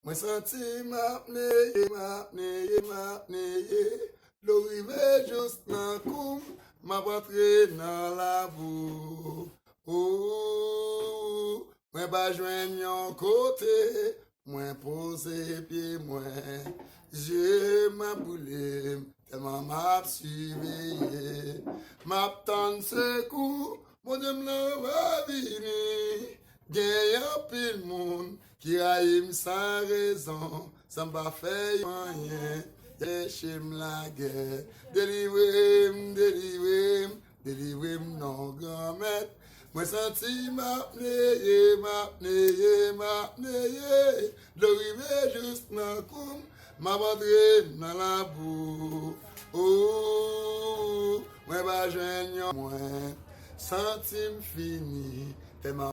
Moi senti m'apneye, l'orive juste nan koum, m'a rentré dans la boue. Oh, moi ba joindre yon côté, moi poser pied moi, j'ai ma boule, tellement m'a surveillé, m'a tendre secours, mon Dieu m'l'a va venir. Gen yon pile moun qui raïm sans raison, sans pas faire rien, yéchim la guerre. Délivrem non grand maître. Moi senti m'apneye, l'orive juste nan koum, m'a rentré dans la boue. Oh, moi ba joindre yon moins, senti m'fini, tellement